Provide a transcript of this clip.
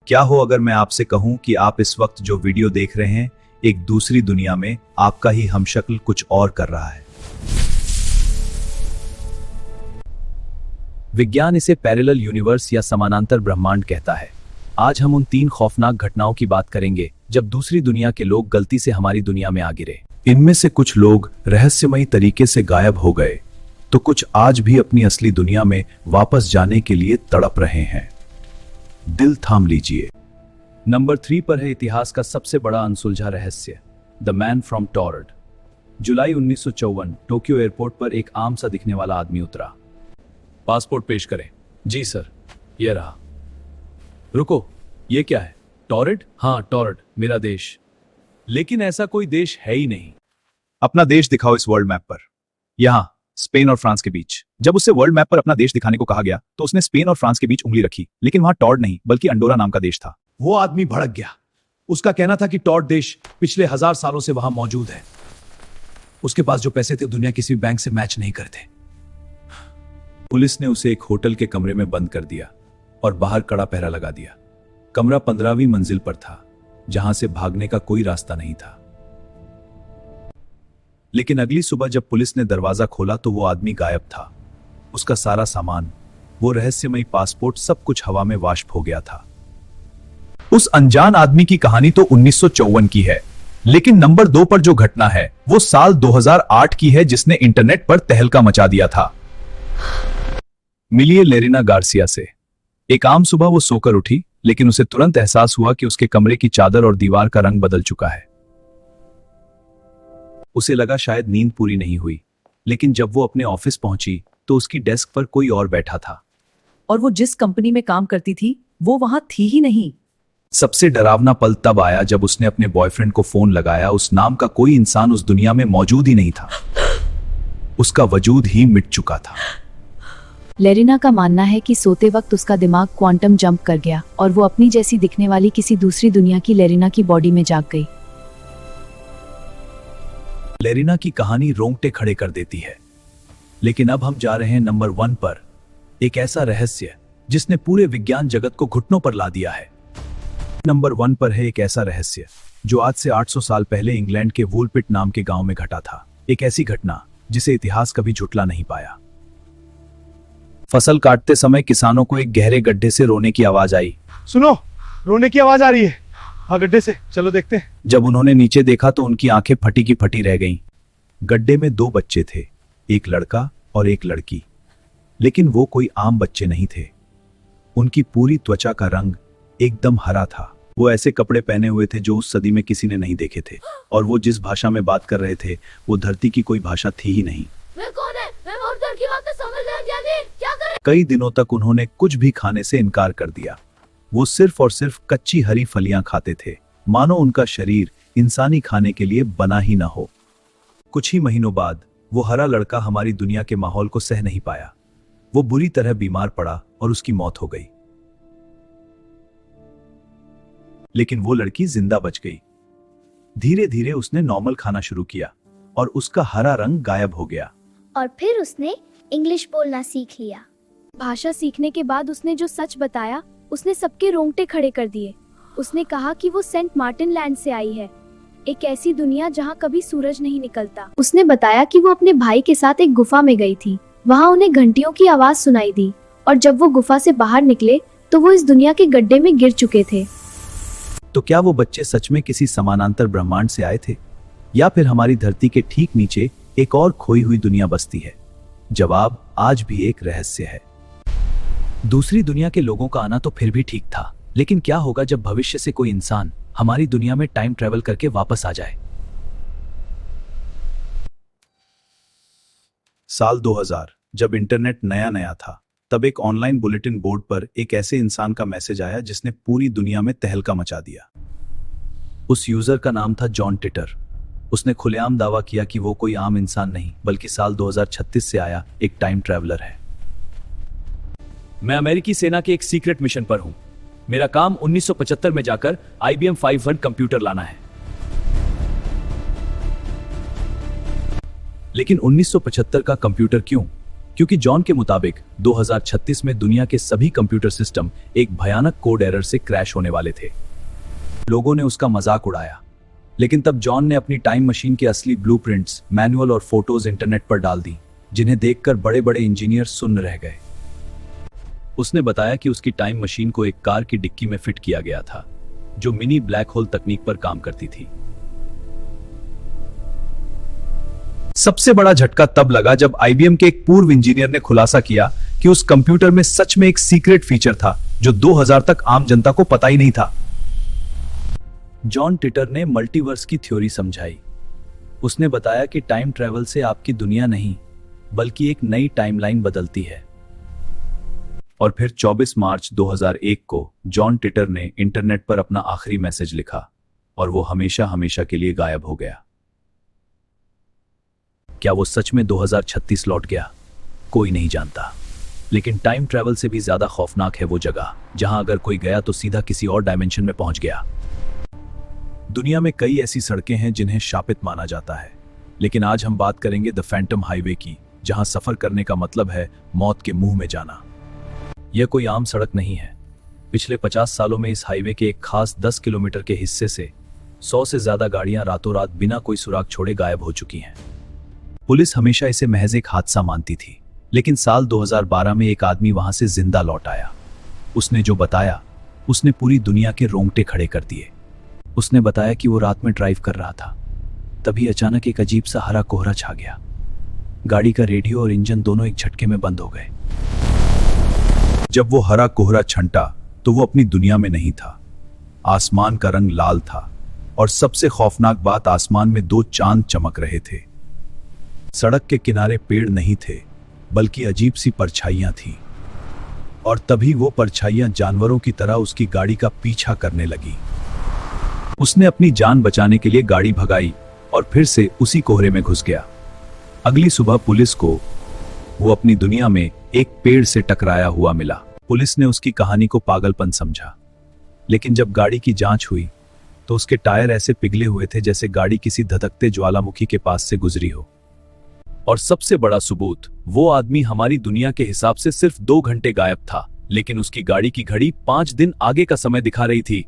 क्या हो अगर मैं आपसे कहूं कि आप इस वक्त जो वीडियो देख रहे हैं, एक दूसरी दुनिया में आपका ही हमशक्ल कुछ और कर रहा है। विज्ञान इसे पैरेलल यूनिवर्स या समानांतर ब्रह्मांड कहता है। आज हम उन 3 खौफनाक घटनाओं की बात करेंगे जब दूसरी दुनिया के लोग गलती से हमारी दुनिया में आ गिरे। इनमें से कुछ लोग रहस्यमयी तरीके से गायब हो गए, तो कुछ आज भी अपनी असली दुनिया में वापस जाने के लिए तड़प रहे हैं। दिल थाम लीजिए। नंबर 3 पर है इतिहास का सबसे बड़ा अनसुलझा रहस्य, द मैन फ्रॉम टॉरड। जुलाई 1954 टोक्यो एयरपोर्ट पर एक आम सा दिखने वाला आदमी उतरा। पासपोर्ट पेश करें। जी सर, यह रहा। रुको, ये क्या है? टॉरड? हाँ, टॉरड मेरा देश। लेकिन ऐसा कोई देश है ही नहीं। अपना देश दिखाओ इस वर्ल्ड मैप पर। यहां स्पेन और फ्रांस के बीच। जब उससे वर्ल्ड मैप पर अपना देश दिखाने को कहा गया तो उसने स्पेन और फ्रांस के बीच उंगली रखी, लेकिन वहां टॉर्ड नहीं बल्कि अंडोरा नाम का देश था। वो आदमी भड़क गया। उसका कहना था कि टॉर्ड देश पिछले 1000 सालों से वहां मौजूद है। उसके पास जो पैसे थे दुनिया किसी बैंक से मैच नहीं करते। पुलिस ने उसे एक होटल के कमरे में बंद कर दिया और बाहर कड़ा पहरा लगा दिया। कमरा 15वीं मंजिल पर था, जहां से भागने का कोई रास्ता नहीं था। लेकिन अगली सुबह जब पुलिस ने दरवाजा खोला तो वो आदमी गायब था। उसका सारा सामान, वो रहस्यमयी पासपोर्ट, सब कुछ हवा में वाष्प हो गया था। उस अनजान आदमी की कहानी तो 1954 की है, लेकिन नंबर 2 पर जो घटना है वो साल 2008 की है, जिसने इंटरनेट पर तहलका मचा दिया था। मिलिए लेरिना गार्सिया से। एक आम सुबह वो सोकर उठी, लेकिन उसे तुरंत एहसास हुआ कि उसके कमरे की चादर और दीवार का रंग बदल चुका है। उसे लगा शायद नींद पूरी नहीं हुई, लेकिन जब वो अपने ऑफिस पहुंची तो उसकी डेस्क पर कोई और बैठा था। और वो जिस कंपनी में काम करती थी वो वहां थी ही नहीं। सबसे डरावना पल तब आया जब उसने अपने बॉयफ्रेंड को फोन लगाया। उस नाम का कोई इंसान उस दुनिया में मौजूद ही नहीं था। उसका वजूद ही मिट चुका था। लेरिना का मानना है कि सोते वक्त उसका दिमाग क्वांटम जंप कर गया और वो अपनी जैसी दिखने वाली किसी दूसरी दुनिया की लेरिना की बॉडी में जाग गई। लेरिना की कहानी रोंगटे खड़े कर देती है। लेकिन अब हम जा रहे हैं नंबर 1 पर, एक ऐसा रहस्य जिसने पूरे विज्ञान जगत को घुटनों पर ला दिया है। नंबर 1 पर है एक ऐसा रहस्य जो आज से 800 साल पहले इंग्लैंड के वूलपिट नाम के गांव में घटा था। एक ऐसी घटना जिसे इतिहास कभी झुठला नहीं पाया। फसल काटते समय किसानों को एक गहरे गड्ढे से रोने की आवाज आई। सुनो, रोने की आवाज आ रही है। हाँ, गड्ढे से, चलो देखते हैं। जब उन्होंने नीचे देखा तो उनकी आंखें फटी की फटी रह गईं। गड्ढे में 2 बच्चे थे, एक लड़का और एक लड़की। लेकिन वो कोई आम बच्चे नहीं थे। उनकी पूरी त्वचा का रंग एकदम हरा था। वो ऐसे कपड़े पहने हुए थे जो उस सदी में किसी ने नहीं देखे थे, और वो जिस भाषा में बात कर रहे थे वो धरती की कोई भाषा थी ही नहीं। मैं कौन है? मैं बहुत डर की बात समझ नहीं। क्या करें? कई दिनों तक उन्होंने कुछ भी खाने से इनकार कर दिया। वो सिर्फ और सिर्फ कच्ची हरी फलियां खाते थे, मानो उनका शरीर इंसानी खाने के लिए बना ही ना हो। कुछ ही महीनों बाद वो हरा लड़का हमारी दुनिया के माहौल को सह नहीं पाया। वो बुरी तरह बीमार पड़ा और उसकी मौत हो गई। लेकिन वो लड़की जिंदा बच गई। धीरे धीरे उसने नॉर्मल खाना शुरू किया और उसका हरा रंग गायब हो गया। और फिर उसने इंग्लिश बोलना सीख लिया। भाषा सीखने के बाद उसने जो सच बताया उसने सबके रोंगटे खड़े कर दिए। उसने कहा कि वो सेंट मार्टिन लैंड से आई है, एक ऐसी दुनिया जहाँ कभी सूरज नहीं निकलता। उसने बताया कि वो अपने भाई के साथ एक गुफा में गई थी। वहाँ उन्हें घंटियों की आवाज सुनाई दी, और जब वो गुफा से बाहर निकले तो वो इस दुनिया के गड्ढे में गिर चुके थे। तो क्या वो बच्चे सच में किसी समानांतर ब्रह्मांड से आए थे, या फिर हमारी धरती के ठीक नीचे एक और खोई हुई दुनिया बसती है? जवाब आज भी एक रहस्य है। दूसरी दुनिया के लोगों का आना तो फिर भी ठीक था, लेकिन क्या होगा जब भविष्य से कोई इंसान हमारी दुनिया में टाइम ट्रेवल करके वापस आ जाए? साल 2000 जब इंटरनेट नया नया था, तब एक ऑनलाइन बुलेटिन बोर्ड पर एक ऐसे इंसान का मैसेज आया जिसने पूरी दुनिया में तहलका मचा दिया। उस यूजर का नाम था जॉन टिटर। उसने खुलेआम दावा किया कि वो कोई आम इंसान नहीं बल्कि साल 2036 से आया एक टाइम ट्रैवलर है। मैं अमेरिकी सेना के एक सीक्रेट मिशन पर हूं। मेरा काम 1975 में जाकर IBM 500 कंप्यूटर लाना है। लेकिन 1975 का कंप्यूटर क्यों? क्योंकि जॉन के मुताबिक 2036 में दुनिया के सभी कंप्यूटर सिस्टम एक भयानक कोड एरर से क्रैश होने वाले थे। लोगों ने उसका मजाक उड़ाया, लेकिन तब जॉन ने अपनी टाइम मशीन के असली ब्लूप्रिंट्स, मैनुअल और फोटोज इंटरनेट पर डाल दी, जिन्हें देखकर बड़े बड़े इंजीनियर सुन्न रह गए। उसने बताया कि उसकी टाइम मशीन को एक कार की डिक्की में फिट किया गया था, जो मिनी ब्लैक होल तकनीक पर काम करती थी। सबसे बड़ा झटका तब लगा जब आईबीएम के एक पूर्व इंजीनियर ने खुलासा किया कि उस कंप्यूटर में सच में एक सीक्रेट फीचर था जो 2000 तक आम जनता को पता ही नहीं था। जॉन टिटर ने मल्टीवर्स की थ्योरी समझाई। उसने बताया कि टाइम ट्रैवल से आपकी दुनिया नहीं, बल्कि एक नई टाइमलाइन बदलती है। और फिर 24 मार्च 2001 को जॉन टिटर ने इंटरनेट पर अपना आखिरी मैसेज लिखा और वो हमेशा हमेशा के लिए गायब हो गया। क्या वो सच में 2036 लौट गया? कोई नहीं जानता, लेकिन टाइम ट्रैवल से भी ज्यादा खौफनाक है वो जगह जहां अगर कोई गया तो सीधा किसी और डायमेंशन में पहुंच गया। दुनिया में कई ऐसी सड़कें हैं जिन्हें शापित माना जाता है, लेकिन आज हम बात करेंगे द फैंटम हाईवे की, जहां सफर करने का मतलब है मौत के मुंह में जाना। यह कोई आम सड़क नहीं है। पिछले 50 सालों में इस हाईवे के एक खास 10 किलोमीटर के हिस्से से 100 से ज्यादा गाड़ियां रातों रात बिना कोई सुराग छोड़े गायब हो चुकी हैं। पुलिस हमेशा इसे महज एक हादसा मानती थी, लेकिन साल 2012 में एक आदमी वहां से जिंदा लौट आया। उसने जो बताया, उसने पूरी दुनिया के रोंगटे खड़े कर दिए। उसने बताया कि वो रात में ड्राइव कर रहा था, तभी अचानक एक अजीब सा हरा कोहरा छा गया। गाड़ी का रेडियो और इंजन दोनों एक झटके में बंद हो गए। जब वो हरा कोहरा छंटा तो वो अपनी दुनिया में नहीं था। आसमान का रंग लाल था और सबसे खौफनाक बात, आसमान में 2 चांद चमक रहे थे। सड़क के किनारे पेड़ नहीं थे, बल्कि अजीब सी परछाइयां थीं। और तभी वो परछाइयां जानवरों की तरह उसकी गाड़ी का पीछा करने लगी। उसने अपनी जान बचाने के लिए गाड़ी भगाई और फिर से उसी कोहरे में घुस गया। अगली सुबह पुलिस को वो अपनी दुनिया में एक पेड़ से टकराया हुआ मिला। पुलिस ने उसकी कहानी को पागलपन समझा, लेकिन जब गाड़ी की जांच हुई तो उसके टायर ऐसे पिघले हुए थे जैसे गाड़ी किसी धधकते ज्वालामुखी के पास से गुजरी हो। और सबसे बड़ा सबूत, वो आदमी हमारी दुनिया के हिसाब से सिर्फ 2 घंटे गायब था, लेकिन उसकी गाड़ी की घड़ी 5 दिन आगे का समय दिखा रही थी।